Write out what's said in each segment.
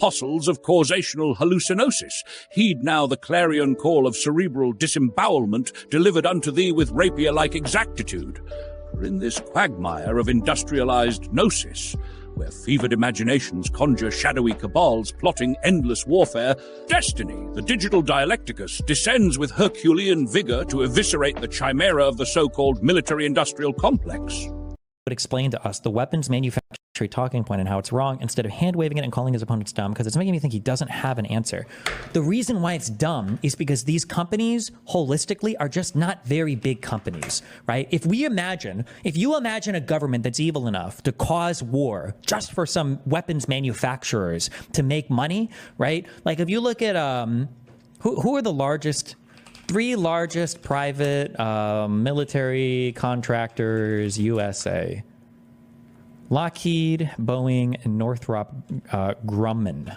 apostles of causational hallucinosis. Heed now the clarion call of cerebral disembowelment delivered unto thee with rapier-like exactitude. For in this quagmire of industrialized gnosis, where fevered imaginations conjure shadowy cabals plotting endless warfare, destiny, the digital dialecticus, descends with Herculean vigor to eviscerate the chimera of the so-called military-industrial complex. Would explain to us the weapons manufacturer talking point and how it's wrong instead of hand-waving it and calling his opponents dumb, because it's making me think he doesn't have an answer. The reason why it's dumb is because these companies holistically are just not very big companies, right? If you imagine a government that's evil enough to cause war just for some weapons manufacturers to make money, right? Like if you look at who are the three largest private military contractors, USA. Lockheed, Boeing, and Northrop Grumman.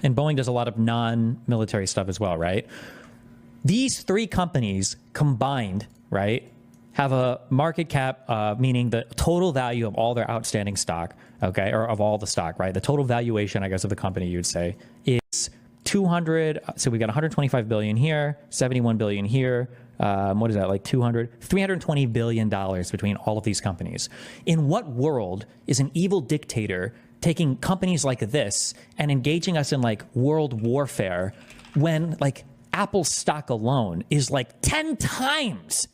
And Boeing does a lot of non-military stuff as well, right? These three companies combined, right, have a market cap, meaning the total value of all their outstanding stock, okay, or of all the stock, right? The total valuation, I guess, of the company, you would say, is 200. So we got 125 billion here, 71 billion here. What is that, like 320 billion dollars between all of these companies. In what world is an evil dictator taking companies like this and engaging us in like world warfare when like Apple's stock alone is like 10 times?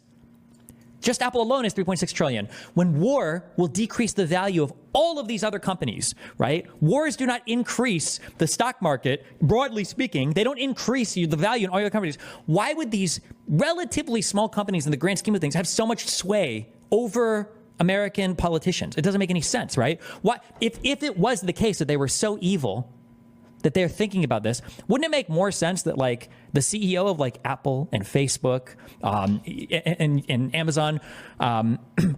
Just Apple alone is 3.6 trillion. When war will decrease the value of all of these other companies, right? Wars do not increase the stock market, broadly speaking. They don't increase the value in all your companies. Why would these relatively small companies in the grand scheme of things have so much sway over American politicians? It doesn't make any sense, right? Why, if it was the case that they were so evil that they're thinking about this, wouldn't it make more sense that like the CEO of like Apple and Facebook and Amazon,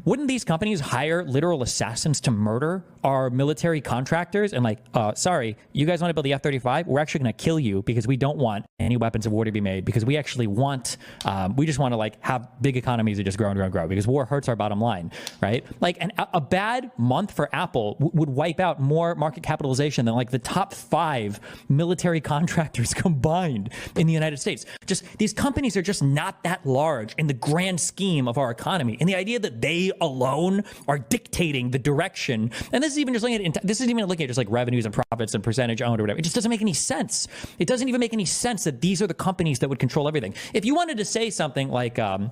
wouldn't these companies hire literal assassins to murder our military contractors and like, sorry, you guys want to build the F-35? We're actually going to kill you because we don't want any weapons of war to be made, because we actually want, we just want to like have big economies that just grow and grow and grow, because war hurts our bottom line, right? Like a bad month for Apple would wipe out more market capitalization than like the top 5 military contractors combined in the United States. Just these companies are just not that large in the grand scheme of our economy. And the idea that they alone are dictating the direction, and this is even just looking at just like revenues and profits and percentage owned or whatever. It just doesn't make any sense. It doesn't even make any sense that these are the companies that would control everything. If you wanted to say something like, I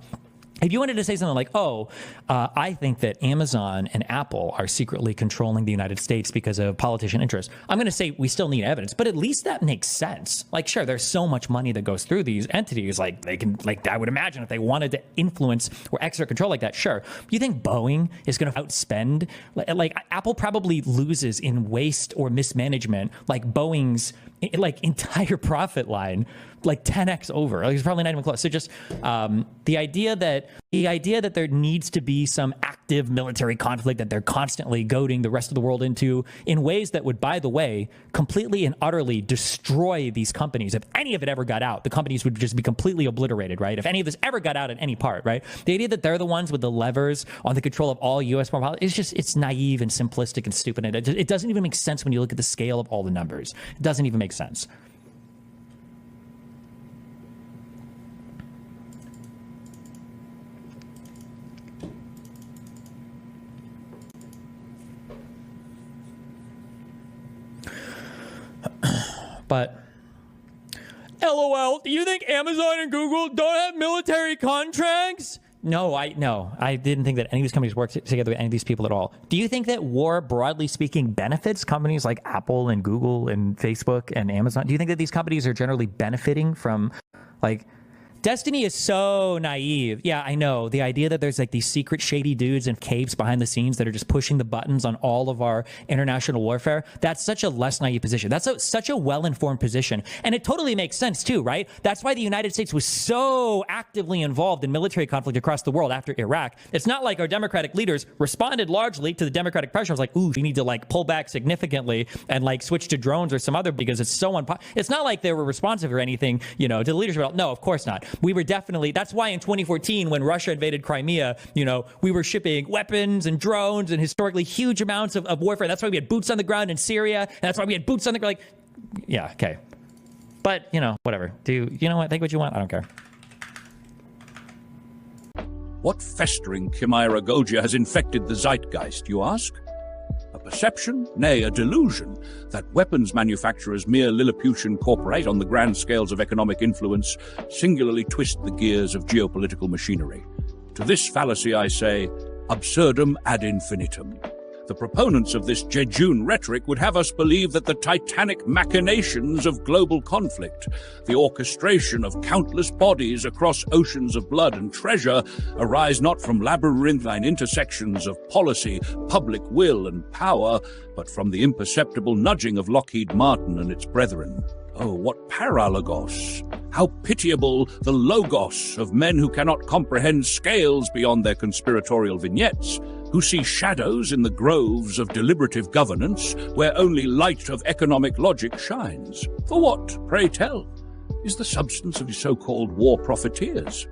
think that Amazon and Apple are secretly controlling the United States because of politician interests, I'm going to say we still need evidence, but at least that makes sense. Like, sure, there's so much money that goes through these entities. Like, they can, like, I would imagine if they wanted to influence or exert control like that, sure. You think Boeing is going to outspend? Like, Apple probably loses in waste or mismanagement, like Boeing's like entire profit line, like 10x over. Like, it's probably not even close. So just the idea that there needs to be some active military conflict that they're constantly goading the rest of the world into in ways that would, by the way, completely and utterly destroy these companies. If any of it ever got out, the companies would just be completely obliterated, right? If any of this ever got out in any part, right? The idea that they're the ones with the levers on the control of all U.S. foreign policy, it's naive and simplistic and stupid. And it doesn't even make sense when you look at the scale of all the numbers. It doesn't even make sense. But LOL, do you think Amazon and Google don't have military contracts? No, I didn't think that any of these companies work together with any of these people at all. Do you think that war, broadly speaking, benefits companies like Apple and Google and Facebook and Amazon? Do you think that these companies are generally benefiting from, like, Destiny is so naive. Yeah, I know. The idea that there's like these secret shady dudes in caves behind the scenes that are just pushing the buttons on all of our international warfare, that's such a less naive position. That's such a well-informed position. And it totally makes sense too, right? That's why the United States was so actively involved in military conflict across the world after Iraq. It's not like our Democratic leaders responded largely to the Democratic pressure. It was like, ooh, we need to like pull back significantly and like switch to drones or some other, because it's so it's not like they were responsive or anything, to the leadership. No, of course not. We were definitely, that's why in 2014, when Russia invaded Crimea, we were shipping weapons and drones and historically huge amounts of warfare. That's why we had boots on the ground in Syria. And that's why we had boots on the ground. Yeah, okay. But, whatever. You know what? Think what you want. I don't care. What festering chimeragogia has infected the zeitgeist, you ask? A perception, nay, a delusion, that weapons manufacturers mere Lilliputian corporate on the grand scales of economic influence singularly twist the gears of geopolitical machinery. To this fallacy I say, absurdum ad infinitum. The proponents of this jejune rhetoric would have us believe that the titanic machinations of global conflict, the orchestration of countless bodies across oceans of blood and treasure, arise not from labyrinthine intersections of policy, public will, and power, but from the imperceptible nudging of Lockheed Martin and its brethren. Oh, what paralogos! How pitiable the logos of men who cannot comprehend scales beyond their conspiratorial vignettes, who see shadows in the groves of deliberative governance where only light of economic logic shines. For what, pray tell, is the substance of the so-called war profiteers?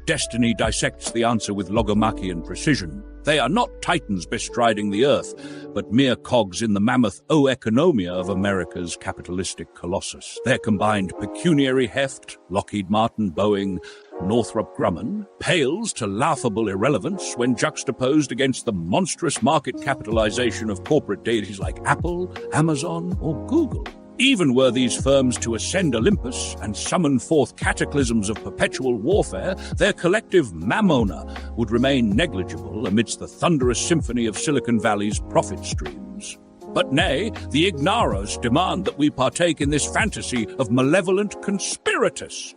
Destiny dissects the answer with logomachian precision. They are not titans bestriding the earth, but mere cogs in the mammoth oeconomia of America's capitalistic colossus. Their combined pecuniary heft, Lockheed Martin, Boeing, Northrop Grumman, pales to laughable irrelevance when juxtaposed against the monstrous market capitalization of corporate deities like Apple, Amazon, or Google. Even were these firms to ascend Olympus and summon forth cataclysms of perpetual warfare, their collective mammona would remain negligible amidst the thunderous symphony of Silicon Valley's profit streams. But nay, the ignaros demand that we partake in this fantasy of malevolent conspirators.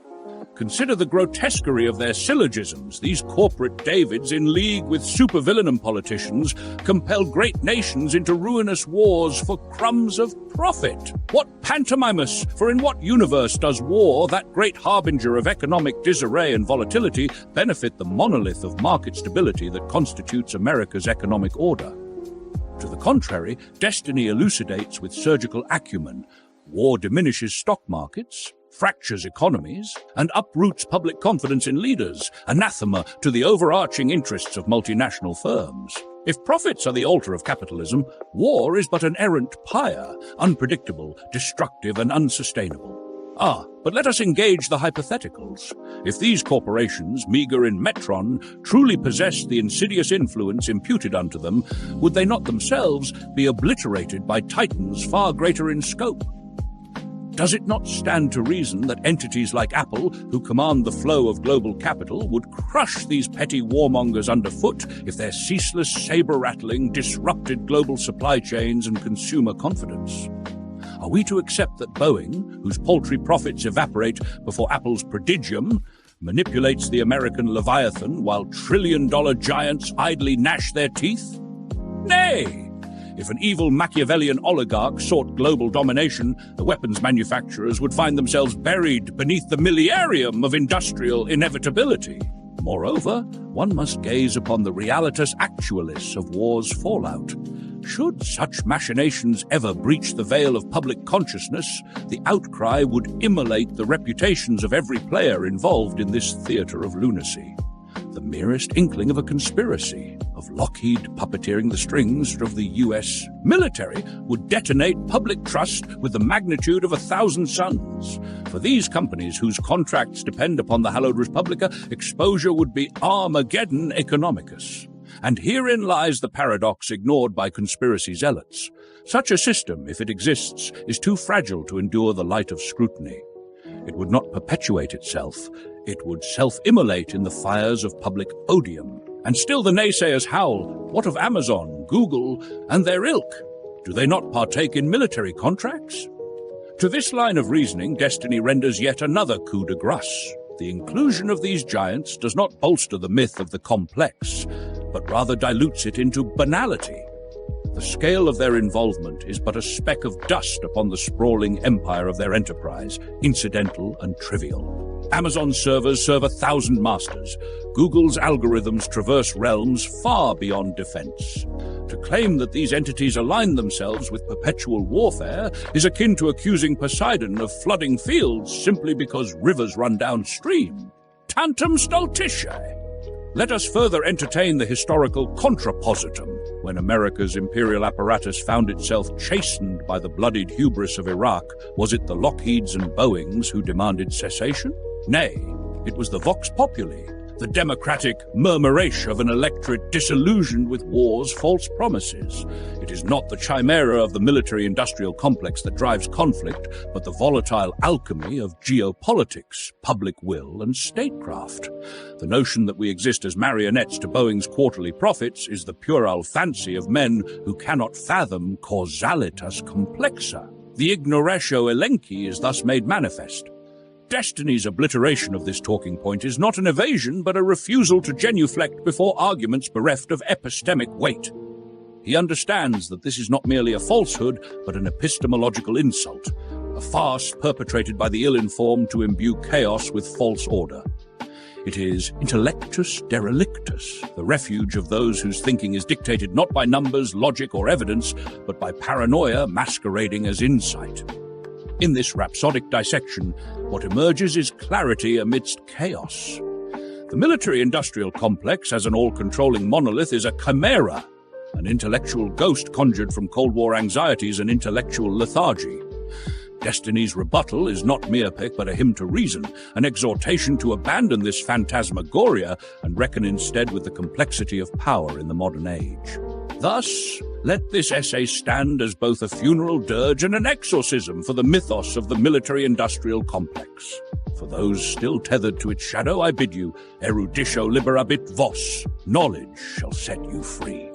Consider the grotesquerie of their syllogisms. These corporate Davids, in league with supervillain politicians, compel great nations into ruinous wars for crumbs of profit. What pantomimus? For in what universe does war, that great harbinger of economic disarray and volatility, benefit the monolith of market stability that constitutes America's economic order? To the contrary, destiny elucidates with surgical acumen. War diminishes stock markets, fractures economies, and uproots public confidence in leaders, anathema to the overarching interests of multinational firms. If profits are the altar of capitalism, war is but an errant pyre, unpredictable, destructive, and unsustainable. But let us engage the hypotheticals. If these corporations, meager in metron, truly possessed the insidious influence imputed unto them, would they not themselves be obliterated by titans far greater in scope? Does it not stand to reason that entities like Apple, who command the flow of global capital, would crush these petty warmongers underfoot if their ceaseless saber-rattling disrupted global supply chains and consumer confidence? Are we to accept that Boeing, whose paltry profits evaporate before Apple's prodigium, manipulates the American Leviathan while trillion-dollar giants idly gnash their teeth? Nay! If an evil Machiavellian oligarch sought global domination, the weapons manufacturers would find themselves buried beneath the millenarium of industrial inevitability. Moreover, one must gaze upon the realitas actualis of war's fallout. Should such machinations ever breach the veil of public consciousness, the outcry would immolate the reputations of every player involved in this theater of lunacy. The merest inkling of a conspiracy, of Lockheed puppeteering the strings of the U.S. military, would detonate public trust with the magnitude of 1,000 suns. For these companies whose contracts depend upon the hallowed Respublica, exposure would be Armageddon economicus. And herein lies the paradox ignored by conspiracy zealots. Such a system, if it exists, is too fragile to endure the light of scrutiny. It would not perpetuate itself. It would self-immolate in the fires of public odium. And still the naysayers howl, what of Amazon, Google, and their ilk? Do they not partake in military contracts? To this line of reasoning, destiny renders yet another coup de grace. The inclusion of these giants does not bolster the myth of the complex, but rather dilutes it into banality. The scale of their involvement is but a speck of dust upon the sprawling empire of their enterprise, incidental and trivial. Amazon's servers serve 1,000 masters. Google's algorithms traverse realms far beyond defense. To claim that these entities align themselves with perpetual warfare is akin to accusing Poseidon of flooding fields simply because rivers run downstream. tantum stultitia. Let us further entertain the historical contrapositum. When America's imperial apparatus found itself chastened by the bloodied hubris of Iraq, was it the Lockheeds and Boeings who demanded cessation? Nay, it was the vox populi, the democratic murmuration of an electorate disillusioned with war's false promises. It is not the chimera of the military-industrial complex that drives conflict, but the volatile alchemy of geopolitics, public will, and statecraft. The notion that we exist as marionettes to Boeing's quarterly profits is the puerile fancy of men who cannot fathom causalitas complexa. The ignoratio elenchi is thus made manifest. Destiny's obliteration of this talking point is not an evasion, but a refusal to genuflect before arguments bereft of epistemic weight. He understands that this is not merely a falsehood, but an epistemological insult, a farce perpetrated by the ill-informed to imbue chaos with false order. It is intellectus derelictus, the refuge of those whose thinking is dictated not by numbers, logic, or evidence, but by paranoia masquerading as insight. In this rhapsodic dissection, what emerges is clarity amidst chaos. The military-industrial complex as an all-controlling monolith is a chimera, an intellectual ghost conjured from Cold War anxieties and intellectual lethargy. Destiny's rebuttal is not mere pick but a hymn to reason, an exhortation to abandon this phantasmagoria and reckon instead with the complexity of power in the modern age. Thus, let this essay stand as both a funeral dirge and an exorcism for the mythos of the military-industrial complex. For those still tethered to its shadow, I bid you, eruditio liberabit vos, knowledge shall set you free.